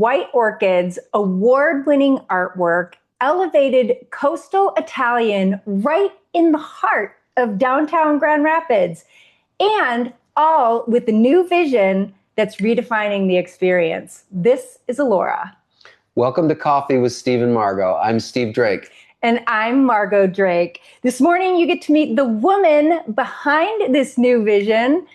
white orchids, award-winning artwork, elevated coastal Italian right in the heart of downtown Grand Rapids, and all with a new vision that's redefining the experience. This is Allora. Welcome to Coffee with Steve Margaux. I'm Steve Drake. And I'm Margot Drake. This morning you get to meet the woman behind this new vision,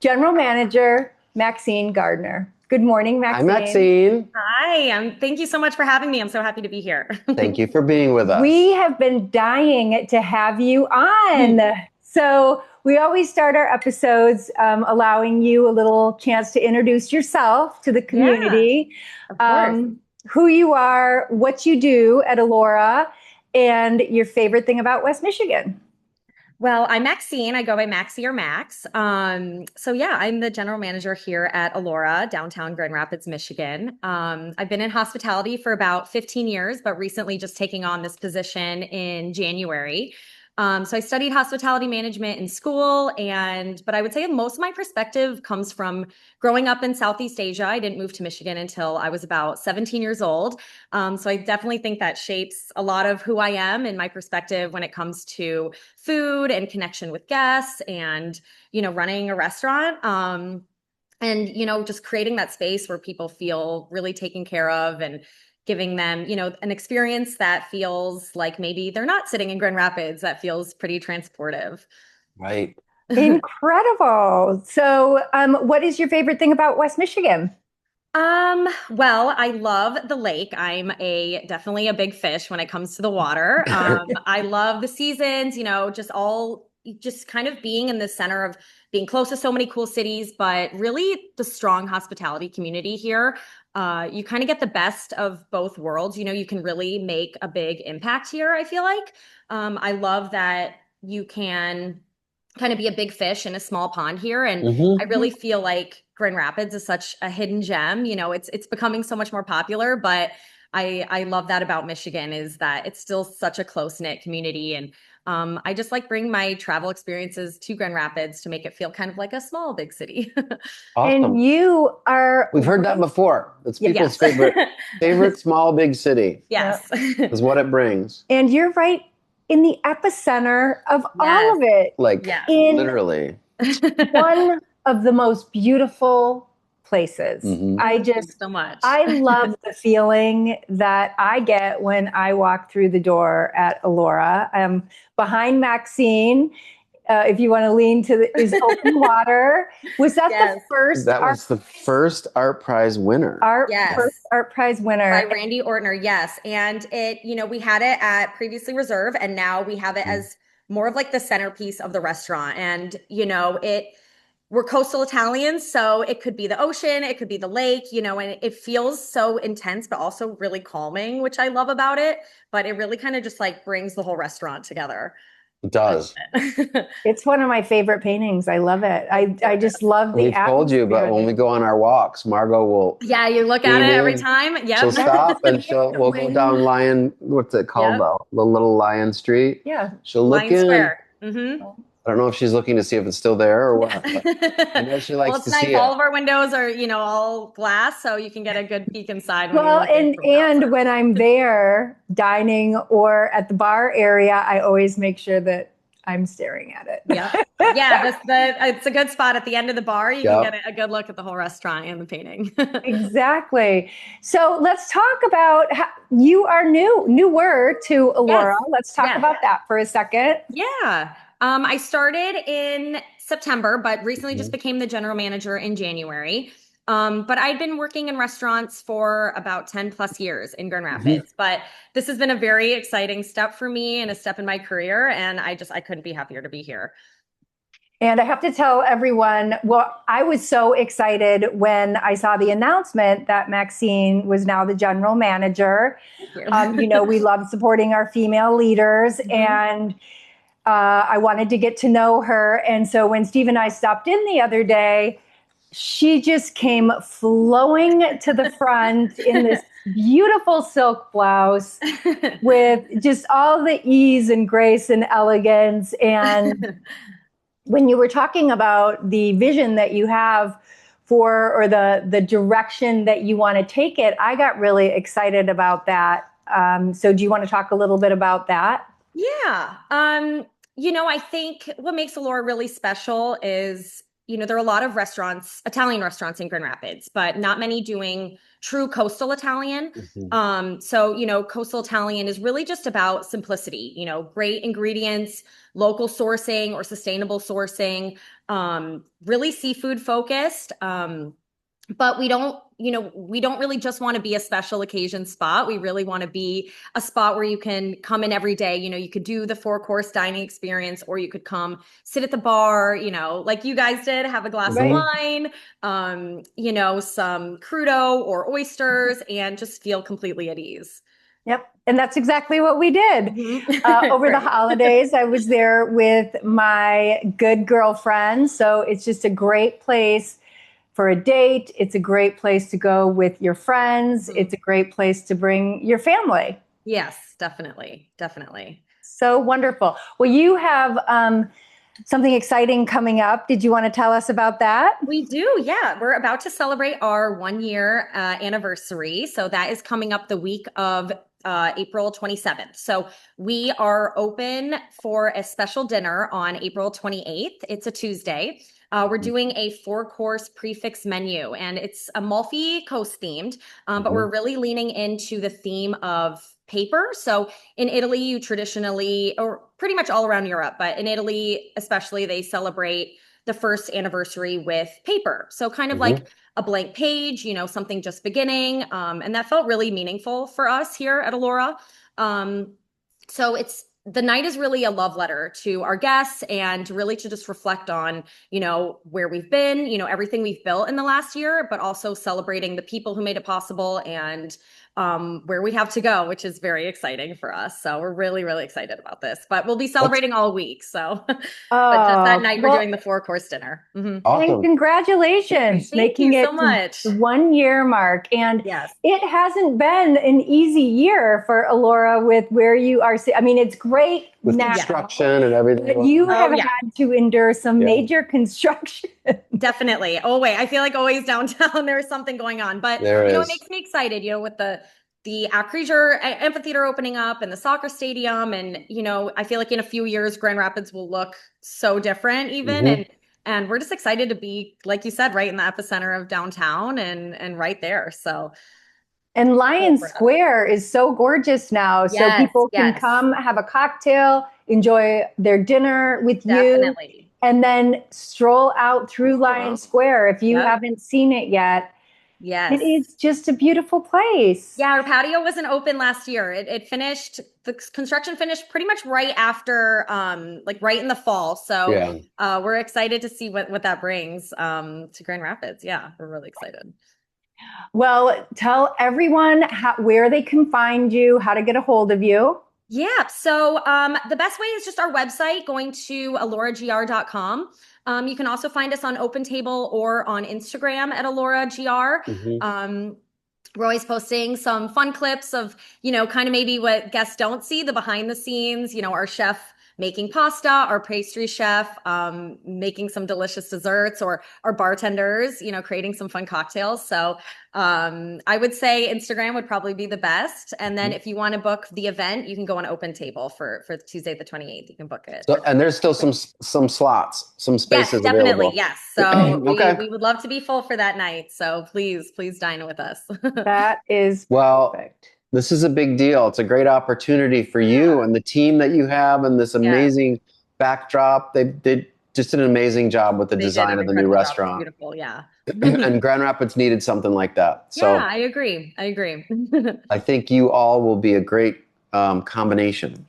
General Manager Maxine Gardner. Good morning, Maxine. Hi, Maxine. Hi, thank you so much for having me. I'm so happy to be here. Thank you for being with us. We have been dying to have you on. So we always start our episodes allowing you a little chance to introduce yourself to the community, of course. Who you are, what you do at Allora, and your favorite thing about West Michigan. Well, I'm Maxine. I go by Maxie or Max. I'm the general manager here at Allora, downtown Grand Rapids, Michigan. I've been in hospitality for about 15 years, but recently just taking on this position in January. So I studied hospitality management in school, but I would say most of my perspective comes from growing up in Southeast Asia. I didn't move to Michigan until I was about 17 years old. So I definitely think that shapes a lot of who I am and my perspective when it comes to food and connection with guests and, running a restaurant. Just creating that space where people feel really taken care of and giving them, an experience that feels like maybe they're not sitting in Grand Rapids, that feels pretty transportive. Right. Incredible. So what is your favorite thing about West Michigan? Well, I love the lake. I'm definitely a big fish when it comes to the water. I love the seasons, just kind of being in the center of being close to so many cool cities, but really the strong hospitality community here. You kind of get the best of both worlds. You can really make a big impact here, I feel like. I love that you can kind of be a big fish in a small pond here. And I really feel like Grand Rapids is such a hidden gem. It's becoming so much more popular, but I love that about Michigan is that it's still such a close-knit community. And I just like bring my travel experiences to Grand Rapids to make it feel kind of like a small, big city. Awesome. And we've heard that before. It's people's favorite small, big city. Yes. Is what it brings. And you're right in the epicenter of all of it. Literally. One of the most beautiful places. Thank you so much. I love the feeling that I get when I walk through the door at Allora. Behind Maxine, if you want to lean to is open water. Was that the first? That was the first art prize winner. First art prize winner by Randy Ortner. Yes, and we had it at previously reserve, and now we have it as more of like the centerpiece of the restaurant. And we're coastal Italians, so it could be the ocean, it could be the lake, and it feels so intense, but also really calming, which I love about it. But it really kind of just like brings the whole restaurant together. It does. It's one of my favorite paintings. I love it. I just love the atmosphere. We've told you, but when we go on our walks, Margot will. Yeah, you look at it every time. Yeah, she'll stop and we'll go down Lion. What's it called though? The little Lion Street. Yeah, she'll look Lion in. Square. I don't know if she's looking to see if it's still there or what. I know she likes to see it. All of our windows are, all glass, so you can get a good peek inside. And when I'm there dining or at the bar area, I always make sure that I'm staring at it. It's a good spot at the end of the bar. You can get a good look at the whole restaurant and the painting. Exactly. So let's talk about how you are newer to Allora. Yes. Let's talk about that for a second. Yeah. I started in September, but recently just became the general manager in January. But I'd been working in restaurants for about 10 plus years in Grand Rapids, but this has been a very exciting step for me and a step in my career. And I couldn't be happier to be here. And I have to tell everyone, I was so excited when I saw the announcement that Maxine was now the general manager. We love supporting our female leaders and I wanted to get to know her. And so when Steve and I stopped in the other day, she just came flowing to the front in this beautiful silk blouse with just all the ease and grace and elegance. And when you were talking about the vision that you have for, or the direction that you want to take it, I got really excited about that. So do you want to talk a little bit about that? Yeah. I think what makes Allora really special is, there are a lot of restaurants, Italian restaurants in Grand Rapids, but not many doing true coastal Italian. So, coastal Italian is really just about simplicity, great ingredients, local sourcing or sustainable sourcing, really seafood focused. But we don't really just want to be a special occasion spot. We really want to be a spot where you can come in every day. You could do the 4-course dining experience, or you could come sit at the bar, like you guys did, have a glass of wine, some crudo or oysters, and just feel completely at ease. Yep. And that's exactly what we did. Over the holidays, I was there with my good girlfriend. So it's just a great place for a date. It's a great place to go with your friends. It's a great place to bring your family. Yes, definitely. Definitely. So wonderful. Well, you have something exciting coming up. Did you want to tell us about that? We do. Yeah. We're about to celebrate our 1-year anniversary. So that is coming up the week of April 27th. So we are open for a special dinner on April 28th. It's a Tuesday. We're doing a 4-course prix-fixe menu, and it's Amalfi Coast themed, but we're really leaning into the theme of paper. So in Italy, you traditionally, or pretty much all around Europe, but in Italy especially, they celebrate the first anniversary with paper. So kind of like a blank page, something just beginning. And that felt really meaningful for us here at Allora. So the night is really a love letter to our guests, and really to just reflect on, where we've been, everything we've built in the last year, but also celebrating the people who made it possible, and where we have to go, which is very exciting for us. So we're really, really excited about this, but we'll be celebrating all week. So, but just that night, we're doing the 4-course dinner. Awesome. And congratulations, making it so much. the 1-year mark. And yes, it hasn't been an easy year for Allora with where you are. I mean, it's great with now, construction and everything. but you have had to endure some major construction. Definitely. Oh, wait, I feel like always downtown there's something going on, but it makes me excited, with the Acrisure amphitheater opening up and the soccer stadium. And, I feel like in a few years, Grand Rapids will look so different even. And we're just excited to be, like you said, right in the epicenter of downtown and right there. So. And Lion Square is so gorgeous now. So people can come have a cocktail, enjoy their dinner with you, and then stroll out through Lion Square. If you haven't seen it yet, it is just a beautiful place. Yeah, our patio wasn't open last year. It finished, the construction finished pretty much right after, right in the fall. So we're excited to see what that brings to Grand Rapids. Yeah, we're really excited. Well, tell everyone where they can find you, how to get a hold of you. Yeah, so the best way is just our website, going to alloragr.com. You can also find us on OpenTable or on Instagram at AlloraGR. We're always posting some fun clips of, kind of maybe what guests don't see, the behind the scenes, our chef making pasta, our pastry chef making some delicious desserts, or our bartenders, creating some fun cocktails. So I would say Instagram would probably be the best. And then if you want to book the event, you can go on OpenTable for Tuesday the 28th. You can book it. So, and there's still some slots, some spaces definitely, available. yes. So we would love to be full for that night. So please dine with us. That is perfect. This is a big deal. It's a great opportunity for you and the team that you have, and this amazing backdrop. They just did an amazing job with the design of the new restaurant. Beautiful, yeah. And Grand Rapids needed something like that. So yeah, I agree. I think you all will be a great combination.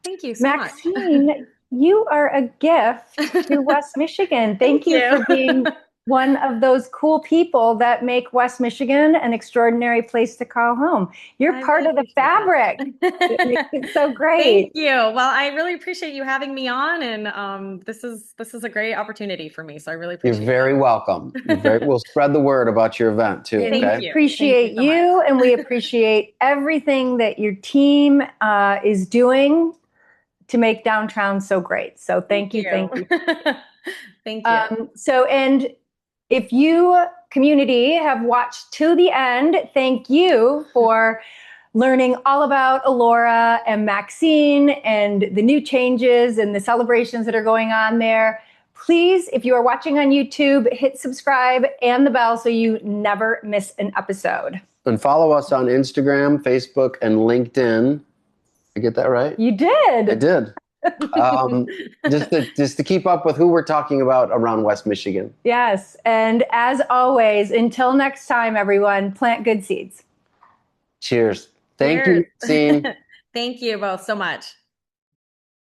Thank you so much. Maxine, you are a gift to West Michigan. Thank you for being one of those cool people that make West Michigan an extraordinary place to call home. You're part of the fabric. It makes it so great. Thank you. Well, I really appreciate you having me on, and this is a great opportunity for me. So I really appreciate it. You're very welcome. We'll spread the word about your event too. Thank you. Appreciate you, and we appreciate everything that your team is doing to make downtown so great. So thank you. Thank you. And if you community have watched to the end, thank you for learning all about Allora and Maxine and the new changes and the celebrations that are going on there. Please, if you are watching on YouTube, hit subscribe and the bell so you never miss an episode. And follow us on Instagram, Facebook, and LinkedIn. I get that right? You did. I did. Just to keep up with who we're talking about around West Michigan. Yes. And as always, until next time, everyone, plant good seeds. Cheers. Thank you, Maxine. Thank you both so much.